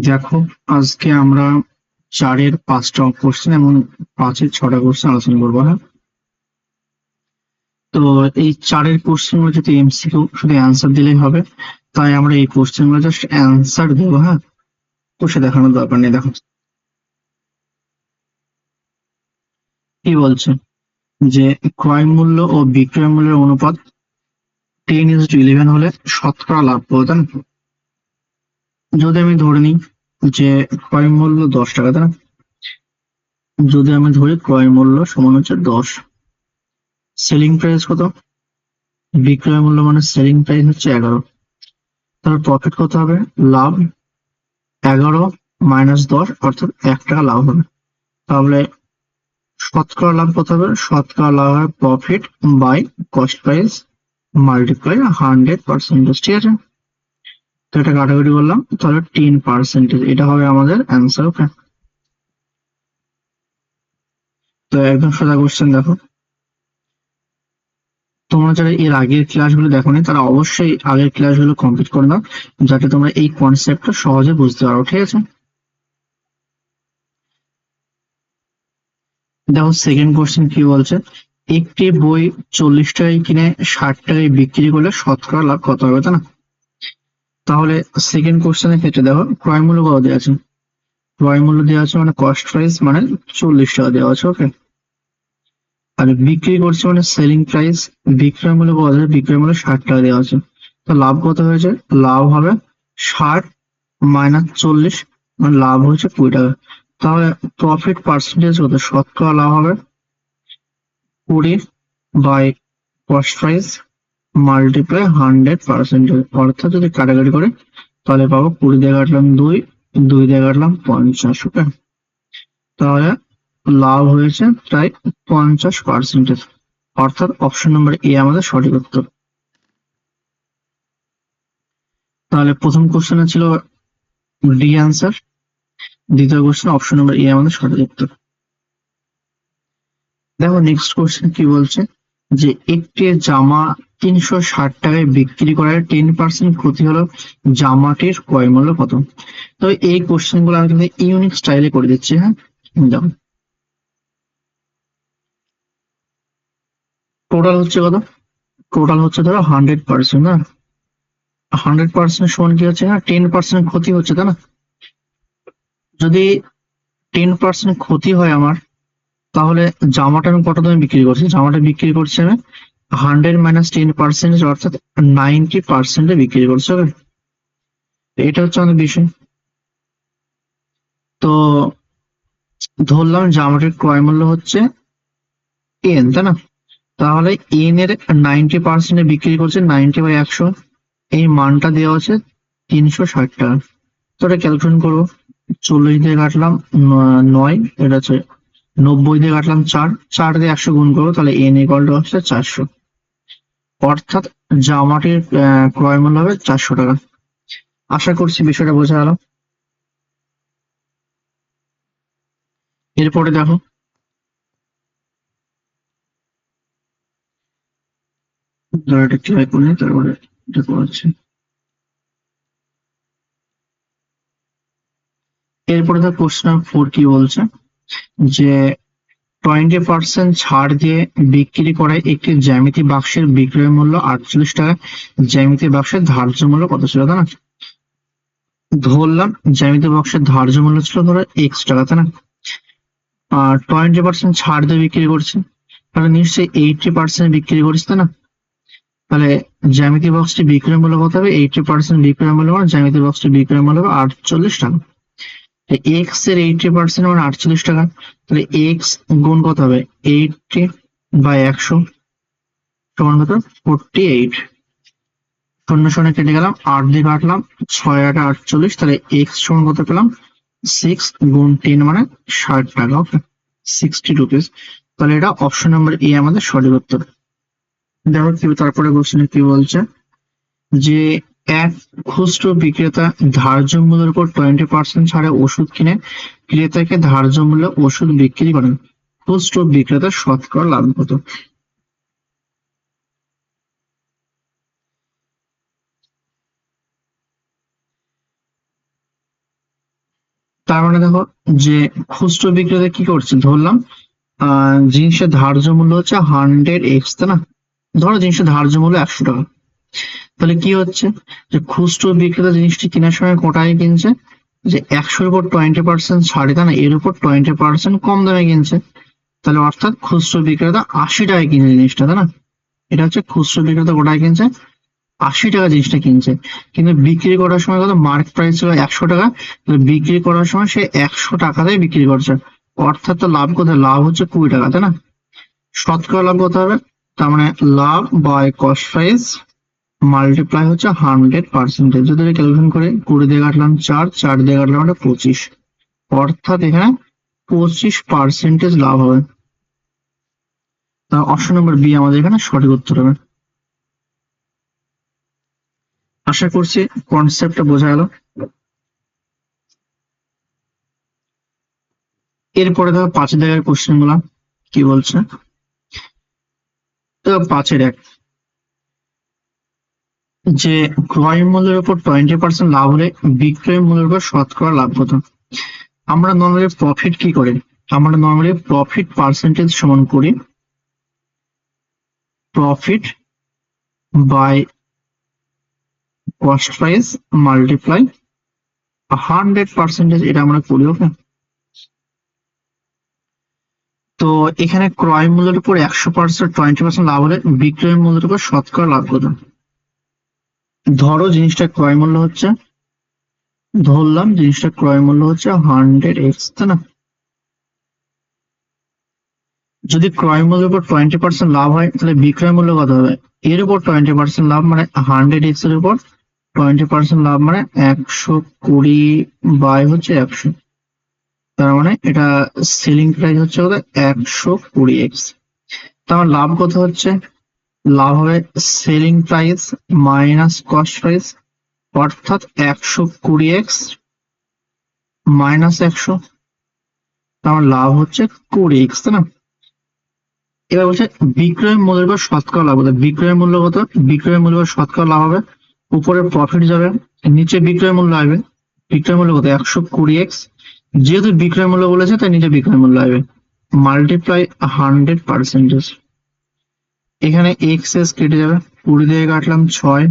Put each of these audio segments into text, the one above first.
দেখো, আজকে আমরা 4-এর 5টা কোশ্চেন এবং 5-এর 6টা কোশ্চেন আলোচনা করবো। হ্যাঁ, তো এই 4-এর কোশ্চেন গুলো যদি এমসিকিউ শুধু অ্যান্সার দিলেই হবে, তাই আমরা এই কোশ্চেন গুলো জাস্ট অ্যান্সার দেবো। হ্যাঁ, কোষে দেখানোর দরকার নেই। দেখো কি বলছে, যে ক্রয় মূল্য ও বিক্রয় মূল্যের অনুপাত 10:11 হলে শতকরা লাভ পাবো, তাই না? যদি আমি ধরে নিই যে ক্রয় মূল্য 10 টাকা, তাই না? যদি আমি ধরি ক্রয় মূল্য সমান হচ্ছে 10, সেলিং প্রাইস কত, বিক্রয় মূল্য মানে সেলিং প্রাইস হচ্ছে 11, তাহলে প্রফিট কত হবে, লাভ 11 - 10 অর্থাৎ 1 টাকা লাভ হবে। তাহলে শতকরা লাভ কত হবে, শতকরা লাভ হবে profit by cost price multiply 100%। ঠিক আছে, তো এটা কাটাকুটি করলাম, তাহলে 10%, এটা হবে আমাদের অ্যান্সার। ওকে, তো একদম সোজা কোশ্চেন। দেখো, তোমরা যারা এর আগের ক্লাসগুলো দেখোনি তারা অবশ্যই আগের ক্লাসগুলো কমপ্লিট করে নাও, যাতে তোমরা এই কনসেপ্টটা সহজে বুঝতে পারো। ঠিক আছে, দেখো সেকেন্ড কোশ্চেন কি বলছে, একটি বই 40 টাকায় কিনে 60 টাকায় বিক্রি করলে শতকরা লাভ কত হবে, তাই না? তাহলে সেকেন্ড কোশ্চেনের ক্ষেত্রে দেখো, ক্রয় মূল্য কত দেওয়া আছে, ক্রয় মূল্য দেওয়া আছে মানে কস্ট প্রাইস মানে 40 টাকা দেওয়া আছে। ওকে, আর বিক্রি করছে মানে সেলিং প্রাইস, বিক্রয় মূল্য কত আছে, বিক্রয় মূল্য 60 টাকা দেওয়া আছে। তো লাভ কত হয়েছে, লাভ হবে 60 - 40, মানে লাভ হচ্ছে 20 টাকা। তাহলে প্রফিট পার্সেন্টেজ কত, শতকরা লাভ হবে 20/কস্ট প্রাইস মাল্টিপ্লাই 100%। অর্থাৎ যদি কাটাকাটি করে তাহলে পাবো 20 দিয়ে কাটলাম 2, 2 দিয়ে কাটলাম 50। ওকে, তাহলে লাভ হয়েছে প্রায় 50%। অর্থাৎ অপশন নম্বর এ আমাদের সঠিক উত্তর। তাহলে প্রথম কোশ্চেনে ছিল ডি অ্যান্সার, দ্বিতীয় কোশ্চেন অপশন নম্বর এ আমাদের সঠিক উত্তর। দেখো নেক্সট কোশ্চেন কি বলছে, যে একটি জামা 360 টাকায় বিক্রি করার 10% ক্ষতি হলো, জামাটির ক্রয় মূল্য কত? তো এই কোশ্চেন গুলো আমি কিন্তু ইউনিক স্টাইলে করে দিচ্ছি। হ্যাঁ, দেখো টোটাল হচ্ছে কত, টোটাল হচ্ছে ধরো 100%। না, 100% সমান কি হচ্ছে, হ্যাঁ 10% ক্ষতি হচ্ছে, তাই না? যদি 10% ক্ষতি হয় আমার, তাহলে জামাটা আমি কত দামে বিক্রি করছি, জামাটা বিক্রি করছি আমি 100 - 10%, অর্থাৎ 90%-এ বিক্রি করছি। ওকে, এটা হচ্ছে আমাদের বিষয়। তো ধরলাম জামাটির ক্রয় মূল্য হচ্ছে এন, তাই না? তাহলে এন এর 90%-এ বিক্রি করছে 90/100, এই মানটা দেওয়া আছে 360 টাকা। তো এটা ক্যালকুলেশন করবো, 40 দিয়ে কাটলাম 9, এটা হচ্ছে 90 দিয়ে কাটলাম 4, 4 দিয়ে 100 গুণ করবো, তাহলে এন ইকুয়াল টু হচ্ছে 400। অর্থাৎ জামাটির ক্রয় মূল্য হবে 400 টাকা। আশা করছি বিষয়টা বোঝা গেল। এরপরে দেখো, ধরো এটা ক্লিয়ার করে নিই, তারপরে এটা করাচ্ছি। এরপরে দেখো কোশ্চেন নাম্বার 4 কি বলছে, যে 20% ছাড় দিয়ে বিক্রি করায় একটি জ্যামিতি বাক্সের বিক্রয় মূল্য 48 টাকা, জ্যামিতি বাক্সের ধার্য মূল্য কত ছিল, তাই না? ধরলাম জ্যামিতি বাক্সের ধার্য মূল্য ছিল ধরো X টাকা, তাই না? আর 20% ছাড় দিয়ে বিক্রি করছে, তাহলে নিশ্চয়ই 80% বিক্রি করছে, তাই না? তাহলে জ্যামিতি বক্সটি বিক্রয় মূল্য কত হবে, 80% বিক্রয় মূল্য মানে জ্যামিতি বক্সটি বিক্রয় মূল্য হবে 48 টাকা। এক্স এর 80% মানে 48 টাকা, তাহলে এক্স গুণ কত হবে, 80/100 সমান কত, 48। শূন্য শূন্য কেটে গেলাম, 8 দিয়ে কাটলাম, 6 8 48, তাহলে এক্স সমান কত পেলাম, 6 × 10 মানে 60 টাকা। ওকে, 60 রুপিস। তাহলে এটা অপশন নাম্বার এ আমাদের সঠিক উত্তর। দেখো কি তারপরে কোশ্চেনে কি বলছে, যে এক খুচরো বিক্রেতা ধার্য মূল্যের উপর 20% ছাড়ে ওষুধ কিনে ক্রেতাকে ধার্য মূল্যে ওষুধ বিক্রি করেন, খুচরো বিক্রেতার শতকরা লাভ কত? তার মানে দেখো যে খুচরো বিক্রেতা কি করছে, ধরলাম জিনিসের ধার্য মূল্য হচ্ছে 100x, তাই না? ধরো জিনিসের ধার্য মূল্য 100 টাকা। তাহলে কি হচ্ছে যে খুচরো বিক্রেতা জিনিসটি কেনার সময় কোটায় কিনছে, যে 100-র উপর 20% ছাড়ে, তাই না? এর উপর 20% কম দামে কিনছে। তাহলে অর্থাৎ খুচরো বিক্রেতা 80 টাকায় কিনছে জিনিসটা, তাই না? এটা হচ্ছে খুচরো বিক্রেতা কোটায় কিনছে, 80 টাকা জিনিসটা কিনছে, কিন্তু বিক্রি করার সময় কত, মার্কেট প্রাইস ছিল 100 টাকা, বিক্রি করার সময় সে 100 টাকাতেই বিক্রি করছে। অর্থাৎ তো লাভ কোথায়, লাভ হচ্ছে 20 টাকা, তাই না? শতকরা লাভ কত হবে, তার মানে love by cost price multiply হচ্ছে 100%। যদি ক্যালকুলেশন করে 20 দিয়ে কাটলাম 4, 4 দিয়ে কাটলাম 25, অর্থাৎ এখানে 25% লাভ হবে। অপশন নম্বর বি আমাদের এখানে সঠিক উত্তর হবে। আশা করছি কনসেপ্টটা বোঝা গেল। এরপরে দেখো 5 দাগের কোশ্চেন গুলা কি বলছে। তো 5-এর 1, যে ক্রয় মূল্যের উপর 20% লাভ হলে বিক্রয় মূল্যের উপর শতকরা লাভ কত? আমরা নর্মালি প্রফিট কি করি, আমরা নর্মালি প্রফিট পার্সেন্টেজ সমান করি profit by cost price multiply 100%, এটা আমরা করি। ওকে, তো এখানে ক্রয় মূল্যের উপর 20% লাভ হলে বিক্রয় মূল্যের উপর শতকরা লাভ কত? ধরো জিনিসটা ক্রয় মূল্য হচ্ছে, ধরলাম জিনিসটা ক্রয় মূল্য হচ্ছে 100x, তাই না? যদি ক্রয় মূল্যের উপর 20% লাভ হয় তাহলে বিক্রয় মূল্য কত হবে, এর উপর 20% লাভ মানে 100x এর উপর 20% লাভ মানে 120 বাই হচ্ছে 100, তার মানে এটা সেলিং প্রাইস হচ্ছে কত, 120x। তার লাভ কত হচ্ছে, লাভ হবে selling price minus cost price, অর্থাৎ 120x মাইনাস 100, তার লাভ হচ্ছে 20x, তাই না? এবার বলছে বিক্রয় মূল্যের উপর শতকরা লাভ হবে। বিক্রয় মূল্য কত, বিক্রয় মূল্য শতকরা লাভ হবে, উপরে প্রফিট যাবে, নিচে বিক্রয় মূল্য আসবে। বিক্রয় মূল্য কত, 120x, যেহেতু বিক্রয় মূল্য বলেছে তাই নিচে বিক্রয় মূল্য আসবে, মাল্টিপ্লাই 100%। এখানে এক্স কেটে যাবে, 20 দিয়ে কাটলাম 6,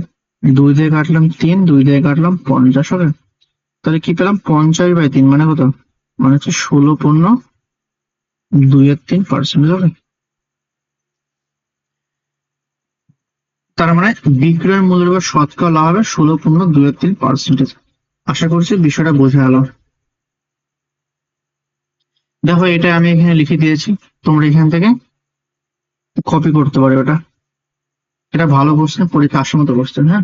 2 দিয়ে কাটলাম 3, 2 দিয়ে কাটলাম 50 হবে। তাহলে কি পেলাম, 50/3 মানে কত, মানে হচ্ছে 16.2-3% হবে। তার মানে বিক্রয় মূল্যের উপর শতকরা লাভ হবে 16.2-3%। আশা করছি বিষয়টা বোঝা গেল। দেখো এটা আমি এখানে লিখে দিয়েছি, তোমরা এখান থেকে কপি করতে পারো। এটা ভালো কোশ্চেন, পরীক্ষা আসার মতো কোশ্চেন। হ্যাঁ,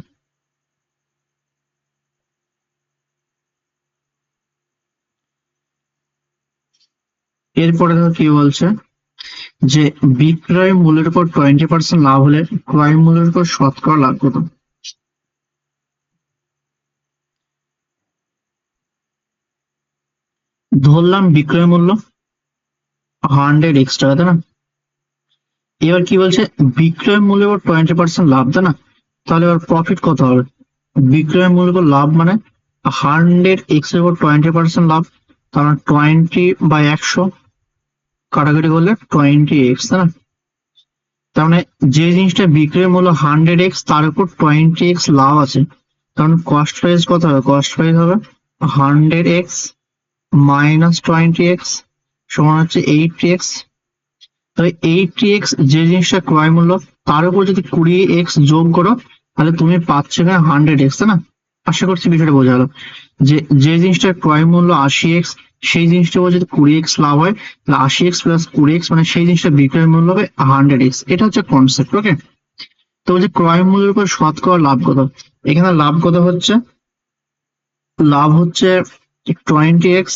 এরপরে দেখো কি বলছে, যে বিক্রয় মূল্যের উপর 20% লাভ হলে ক্রয় মূল্যের উপর শতকরা লাভ কত? ধরলাম বিক্রয় মূল্য 100x টাকা, তাই না? এবার কি বলছে, বিক্রয় মূল্যের উপর 20% লাভ, তাই না? তাহলে এবার প্রফিট কত হবে, বিক্রয় মূল্যের উপর লাভ মানে 100x এর উপর 20% লাভ, তার মানে 20/100, কাটাকাটি করলে 20x, তাই না? তার মানে যে জিনিসটা বিক্রয় মূল্য 100x তার উপর 20x লাভ আছে, কারণ কস্ট প্রাইস কত হবে, কস্ট প্রাইস হবে 100x মাইনাস 20x সমান হচ্ছে 80x। তাহলে 80x যে জিনিসটা ক্রয় মূল্য, তার উপর যদি 20x যোগ করো তাহলে তুমি পাচ্ছ এখানে 100x, তাই না? আশা করছি বিষয়টা বোঝা গেল। যে যে জিনিসটার ক্রয় মূল্য 80x, সেই জিনিসটার উপর যদি 20x লাভ হয় তাহলে 80x প্লাস 20x মানে সেই জিনিসটা বিক্রয় মূল্য হবে 100x। এটা হচ্ছে কনসেপ্ট। ওকে, তো যে ক্রয় মূল্যের উপর শতকরা লাভ কত, এখানে লাভ কত হচ্ছে, লাভ হচ্ছে 20x,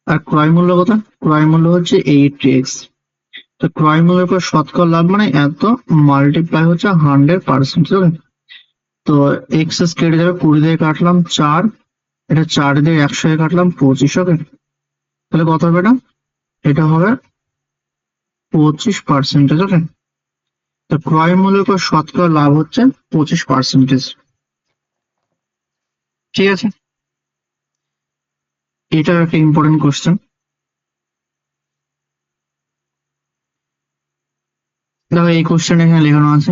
আর ক্রয় মূল্য কত, ক্রয় মূল্য হচ্ছে 80x। তো ক্রয় মূল্যের উপর শতকরা লাভ মানে এত, মাল্টিপ্লাই হচ্ছে 100%। ওকে, তো এক্সেস কেটে যাবে, 20 দিয়ে কাটলাম 4, এটা 4 দিয়ে 100 এ কাটলাম 25। ওকে, তাহলে কত হবে এটা, এটা হবে 25%। ওকে, তো ক্রয় মূল্যের উপর শতকরা লাভ হচ্ছে 25%। ঠিক আছে, এটা একটা ইম্পর্টেন্ট কোশ্চেন। দেখো এই কোশ্চেন এখানে লেখানো আছে,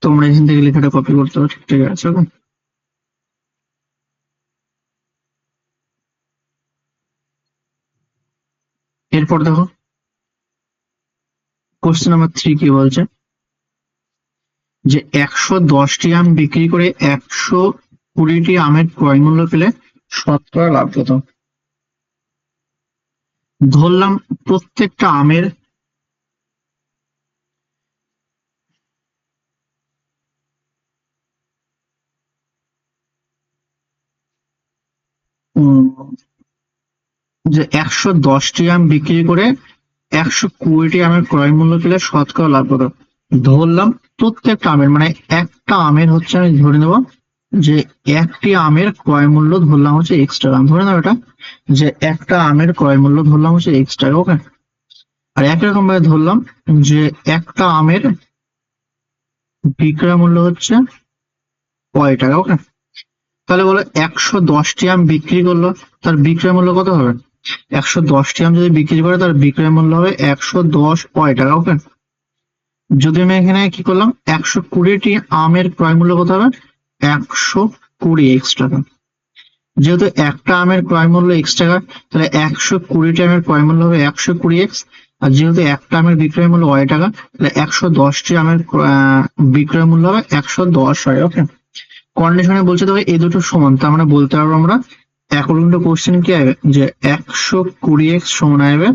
তোমরা এখান থেকে লেখাটা কপি করতে পারো, ঠিক আছে? ওকে, এরপর দেখো কোশ্চেন নাম্বার 3 কি বলছে, যে 110টি আম বিক্রি করে 120টি আমের ক্রয় মূল্য পেলে শতকরা লাভ কত? ধরলাম প্রত্যেকটা আমের যে 110টি আম বিক্রি করে 120টি আমের ক্রয় মূল্য পেলে শতকরা লাভ কত? ধরলাম প্রত্যেকটা আমের, মানে একটা আমের হচ্ছে, আমি ধরে নেব যে একটি আমের ক্রয় মূল্য ধরলাম হচ্ছে X টাকা, ধরে নাও এটা, যে একটা আমের ক্রয় মূল্য ধরলাম হচ্ছে X টাকা। ওকে, আর একই রকম ভাবে ধরলাম যে একটা আমের বিক্রয় মূল্য হচ্ছে Y টাকা। ওকে, তাহলে বলো 110টি আম বিক্রি করলো, তার বিক্রয় মূল্য কত হবে? 110টি আম যদি বিক্রি করে তার বিক্রয় মূল্য হবে 110 টাকা। ওকে, যদি আমি এখানে কি করলাম 120টি আমের ক্রয় মূল্য কত হবে? 120 টাকা। যেহেতু একটা আমের ক্রয় মূল্য X টাকা, তাহলে 120টি আমের ক্রয় মূল্য হবে 120X। আর যেহেতু একটা আমের বিক্রয় মূল্য Y টাকা, তাহলে 110টি আমের বিক্রয় মূল্য হবে 110 হয়। ওকে, কন্ডিশনে বলছে দেখো এই দুটো সমান, তার মানে বলতে পারবো আমরা অ্যাকর্ডিং টু কোশ্চেন কি হবে, যে 120x সমান হবে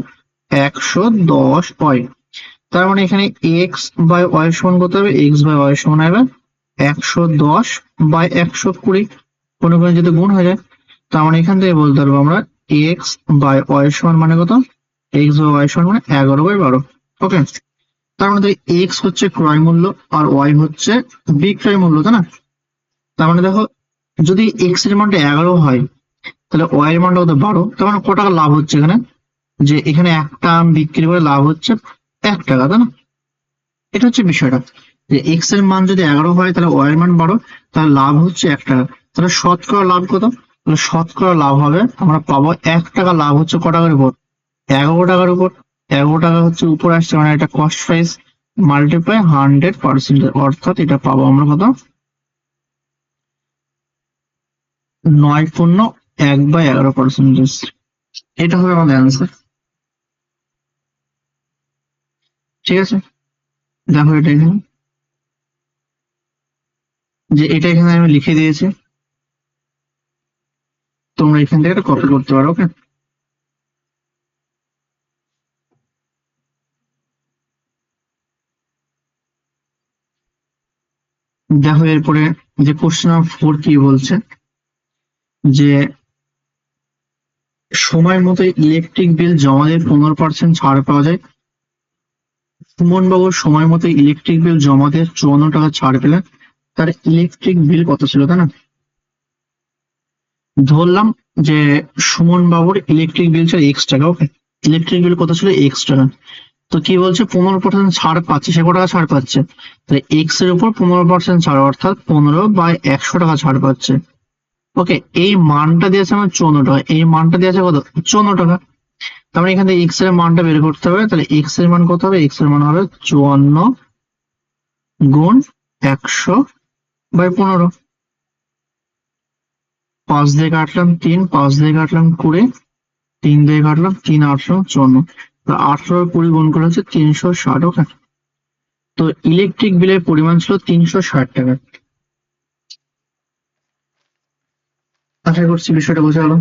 110y। তার মানে এখানে এক্স বাই ওয়াই সমান কত হবে? এক্স বাই ওয়াই সমান হবে 110/120। কোনো কোনো যদি গুণ হয়ে যায়, তার মানে এখান থেকে বলতে পারবো আমরা এক্স বাই ওয়াই সমান মানে কত? এক্স বাই ওয়াই সমান মানে 11/12। ওকে, তার মানে এক্স হচ্ছে ক্রয় মূল্য আর ওয়াই হচ্ছে বিক্রয় মূল্য, তাই না? তার মানে দেখো যদি এক্স এর মানটা 11 হয়, তাহলে ওয়াই এর মানটা কত? 12। তার মানে কত টাকা লাভ হচ্ছে এখানে? যে এখানে একটা আম বিক্রি করে লাভ হচ্ছে 1 টাকা, তাই না? এটা হচ্ছে বিষয়টা, যে এক্স এর মান যদি 11 হয় তাহলে ওয়াই এর মান 12, তাহলে লাভ হচ্ছে 1 টাকা। তাহলে শতকরা লাভ কত? তাহলে শতকরা লাভ হবে, আমরা পাবো 1 টাকা লাভ হচ্ছে ক টাকার উপর? 11 টাকার উপর। 11 টাকা হচ্ছে উপর আসছে, মানে এটা কস্ট প্রাইস মাল্টিপ্লাই 100%, অর্থাৎ এটা পাবো আমরা কত? 9.1/11%। এটা হবে আমাদের অ্যান্সার। ঠিক আছে, দেখো এটা এখানে, যে এটা এখানে আমি লিখে দিয়েছি, তোমরা এখান থেকে এটা কপি করতে পারো। ওকে, দেখো এরপরে যে কোশ্চেন নাম্বার 4 কি বলছে, যে সময় মতো ইলেকট্রিক বিল জমা দিয়ে 15% ছাড় পাওয়া যায়। সুমন বাবুর সময় মতো ইলেকট্রিক বিল জমা দিয়ে 54 টাকা ছাড় পেলেন, তার ইলেকট্রিক বিল কত ছিল, তাই না? ধরলাম যে সুমন বাবুর ইলেকট্রিক বিল ছিল X টাকা। ওকে, ইলেকট্রিক বিল কত ছিল? X টাকা। তো কি বলছে 15% ছাড় পাচ্ছে, সে কত টাকা ছাড় পাচ্ছে? তাহলে এক্স এর উপর 15% ছাড়, অর্থাৎ 15/100 টাকা ছাড় পাচ্ছে। ওকে, এই মানটা দিয়েছে আমার 54 টাকা, এই মানটা দিয়েছে কত? 54 টাকা। তার মানে এখান থেকে এক্স এর মানটা বের করতে হবে, তাহলে এক্স এর মান কত হবে? এক্স এর মান হবে 54 গুণ 100/15। 5 দিয়ে কাটলাম 3, 5 দিয়ে কাটলাম 20, 3 দিয়ে কাটলাম 3, 854। 820 গুণ করে হচ্ছে 360। ওকে, তো ইলেকট্রিক বিলের পরিমাণ ছিল 360 টাকা। আশা করছি বিষয়টা বোঝা গেল।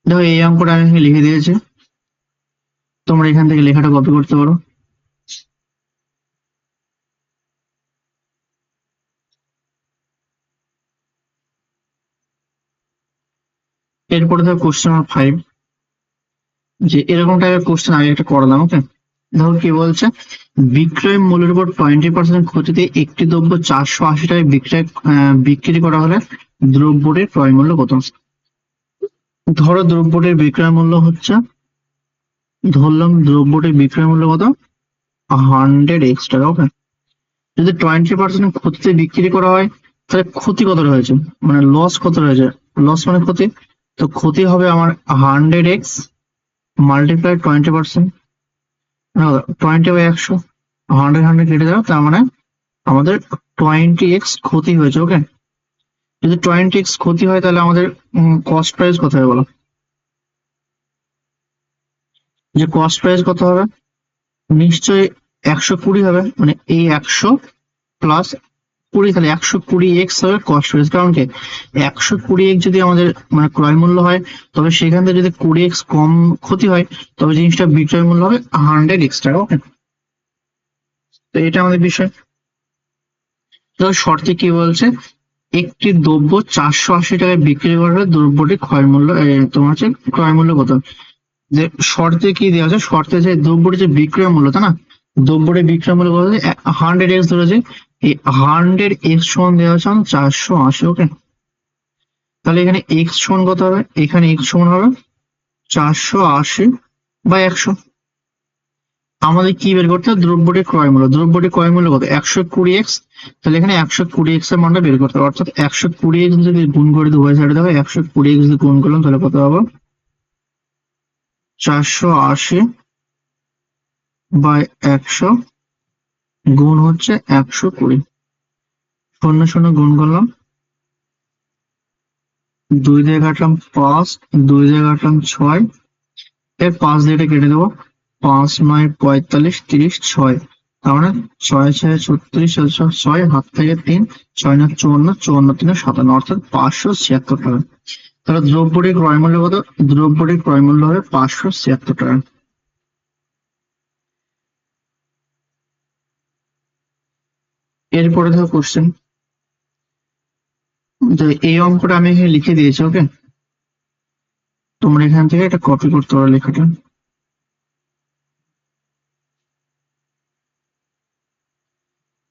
দেখো এই অঙ্কটা আমি এখানে লিখে দিয়েছি, তোমরা এখান থেকে লেখাটা কপি করতে পারো। এরপরে দেখো কোশ্চেন নাম্বার 5, যে এরকম টাইপের কোশ্চেন আগে একটা করলাম। ওকে, দেখো কি বলছে, বিক্রয় মূল্যের উপর 20% ক্ষতিতে একটি দ্রব্য 480 টাকায় বিক্রি করা হলে দ্রব্যটির ক্রয় মূল্য কত? ধরো দ্রব্যটির বিক্রয় মূল্য হচ্ছে, ধরলাম দ্রব্যটির বিক্রয় মূল্য কত? 100x টাকা। ওকে, যদি 20% ক্ষতিতে বিক্রি করা হয়, তাহলে ক্ষতি কতটা হয়েছে, মানে লস কতটা হয়েছে, লস মানে ক্ষতি। তো ক্ষতি হবে আমার 100x মাল্টিপ্লাই 20%, 20/100, 100 কেটে যাবে, তার মানে আমাদের 20x ক্ষতি হয়েছে। ওকে, যদি 20x ক্ষতি হয় তাহলে আমাদের কস্ট প্রাইস কত হবে বলো, যে কস্ট প্রাইস কত হবে, নিশ্চয়ই 120 হবে, মানে এই 100 + 20, তাহলে 120x হবে কস্ট প্রাইস। কারণ কি 120x যদি আমাদের মানে ক্রয় মূল্য হয়, তবে সেখান থেকে যদি 20x কম ক্ষতি হয়, তবে জিনিসটা বিক্রয় মূল্য হবে 100x টাকা। ওকে, তো এটা আমাদের বিষয়। তো শর্তে কি বলছে, একটি দ্রব্য 480 টাকায় বিক্রি করা হলে দ্রব্যটি ক্ষয় মূল্য তোমার হচ্ছে ক্রয় মূল্য কত। যে শর্তে কি দেওয়া আছে, শর্তে যে দ্রব্যটি যে বিক্রয় মূল্য, তাই না, দ্রব্যটির বিক্রয় মূল্য কত, 100x ধরেছে, এই 100x সমান দেওয়া আছে 480। ওকে, তাহলে এখানে x সমান কত হবে, এখানে x সমান হবে 480/100। আমাদের কি বের করতে হবে, দ্রব্যটির ক্রয় মূল্য, দ্রব্যটির ক্রয় মূল্য কত 120x, তাহলে এখানে 120x এর মানটা বের করতে হবে, অর্থাৎ 120x যদি গুণ করে দিই উভয় সাইডে দেখো, 120x যদি গুণ করলাম তাহলে কত হবে, 480/100 গুণ হচ্ছে 120, 0 0 গুণ করলাম, 2 দিয়ে কাটলাম 5, 2 দিয়ে কাটলাম 6, এর 5 দিয়ে এটা কেটে দেবো, 5 9 45 30 6, তার মানে 6 6 36, 6 হাত থেকে 3, 6 9 54, 54 3 57, অর্থাৎ 576 টাকা। তাহলে দ্রব্যটির ক্রয় মূল্য কত, দ্রব্যটির ক্রয় মূল্য হবে 576 টাকা। এরপরে দেখো কোশ্চেন, যে এই অঙ্কটা আমি এখানে লিখে দিয়েছি। ওকে, তোমরা এখান থেকে এটা কপি করতে পারো লেখাটা।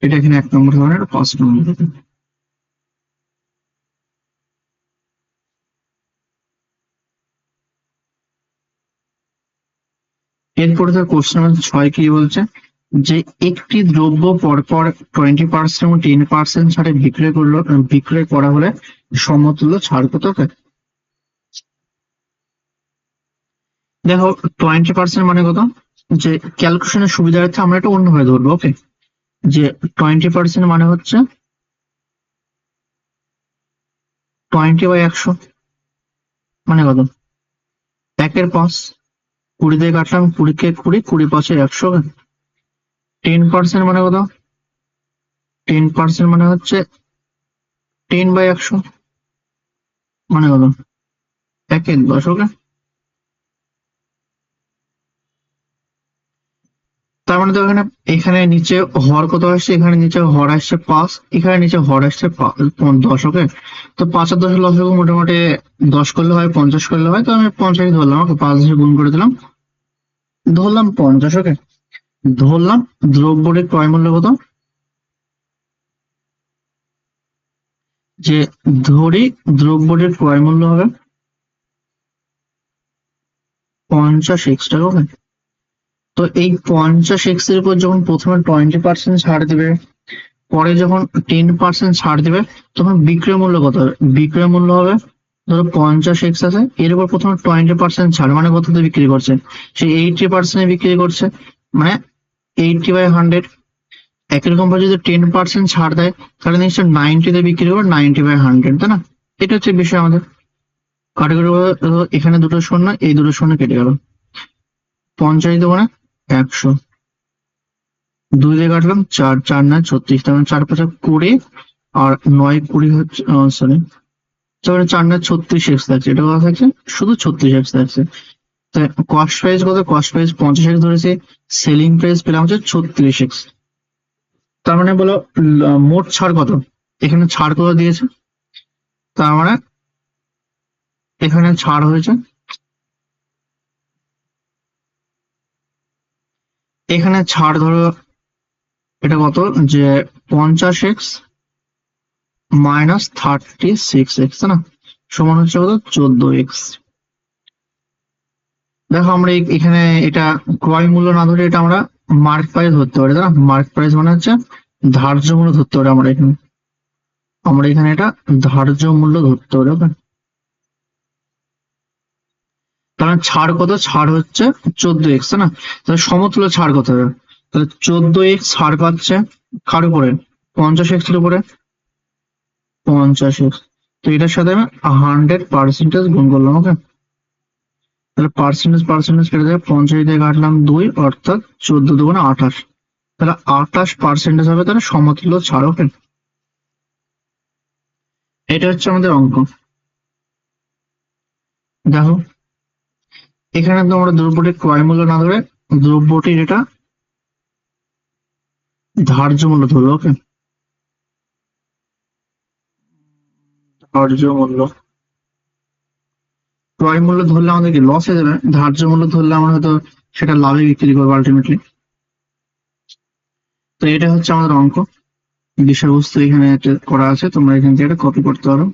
এটা এখানে 1 নম্বর হবে, এটা 5 নম্বর হবে। এরপরে তো কোশ্চেন নাম্বার 6 কি বলছে, যে একটি দ্রব্য পরপর 20% এবং 10% ছাড়ে বিক্রয় করা হলে সমতুল্য ছাড় কত হবে। দেখো 20% মানে কত, যে ক্যালকুলেশনের সুবিধার্থে আমরা এটা অন্যভাবে ধরবো। ওকে, যে 20% মানে হচ্ছে 20/100, মানে কত 1/5, 20 দিয়ে কাটলাম, 20 কে 20, 20 5 100। 10% মানে কত, 10% মানে হচ্ছে 10/100, মানে কত 1/10। ওকে, তার মানে তো এখানে এখানে নিচে হর কত আসছে, এখানে নিচে হর আসছে 5, এখানে নিচে হর আসছে 10। ওকে, তো 5 আর 10 লসাগু মোটামুটি 10 করলে হয়, 50 করলে হয়, তো আমি 50 ধরলাম। ওকে, 5 দিয়ে গুণ করে দিলাম, ধরলাম 50। ওকে, ধরলাম দ্রব্যটির ক্রয় মূল্য কত, যে ধরি দ্রব্যটির ক্রয় মূল্য হবে 50x টাকা। ওকে, তো এই 50x এর উপর যখন প্রথমে 20% ছাড় দিবে, পরে যখন 10% ছাড় দিবে, তখন বিক্রয় মূল্য কত হবে, বিক্রয় মূল্য হবে ধরো 50x আছে, এর উপর প্রথমে 20% ছাড়, মানে কততে বিক্রি করছে, সে 80% বিক্রি করছে, মানে 80/100। একই রকম ভাবে যদি 10% ছাড় দেয়, তাহলে নিশ্চয় 90 বিক্রি করবে, 90/100, তাই না। এটা হচ্ছে বিষয় আমাদের। কাটাকুটি এখানে দুটো শূন্য, এই দুটো শূন্য কেটে গেল, 50 দেবো না 100, 2 দিয়ে কাটলাম 4, 4 9 36, তার মানে 4 5 20, আর 9 20 হচ্ছে, সরি, তারপরে 4 9 36x থাকছে, এটা কথা থাকছে শুধু 36x থাকছে। তাই কস্ট প্রাইস কত, কস্ট প্রাইস 50x ধরেছে, সেলিং প্রাইস পেলাম হচ্ছে 36x। তার মানে বলো মোট ছাড় কত, এখানে ছাড় কত দিয়েছে, তার মানে এখানে ছাড় হয়েছে, এখানে ছাড় ধরো এটা কত, যে 50x - 36x, তাই না, সমান হচ্ছে কত 14x। দেখো আমরা এখানে এটা ক্রয় মূল্য না ধরে এটা আমরা মার্ক প্রাইস ধরতে পারি, তাই না, মার্ক প্রাইস মানে হচ্ছে ধার্য মূল্য ধরতে পারি আমরা এখানে। আমরা এখানে এটা ধার্য মূল্য ধরতে হবে। ওকে, তাহলে ছাড় কত? ছাড় হচ্ছে 14x, না? তাহলে সমতুল্য ছাড় কত হবে? তাহলে 14x ছাড় পাচ্ছে কার উপরে? 50x এর উপরে। 50x, তো এটার সাথে আমি 100% গুণ করলাম। ওকে, তাহলে পার্সেন্টেজ কেটে যাবে, 50 দিয়ে কাটলাম 2, অর্থাৎ 14 দুগুণে 28। তাহলে 28% হবে তাহলে সমতুল্য ছাড়। ওকে, এটা হচ্ছে আমাদের অঙ্ক। দেখো এখানে তো আমরা দ্রব্যটির ক্রয় মূল্য না ধরে দ্রব্যটির এটা ধার্য মূল্য ধরবো। ওকে, ধার্য মূল্য, ক্রয় মূল্য ধরলে আমাদের কি লস হয়ে যাবে? ধার্য মূল্য ধরলে আমরা হয়তো সেটা লাভে বিক্রি করবো আলটিমেটলি। তো এটা হচ্ছে আমাদের অঙ্ক, বিষয়বস্তু এখানে করা আছে, তোমরা এখান থেকে এটা কপি করতে পারো।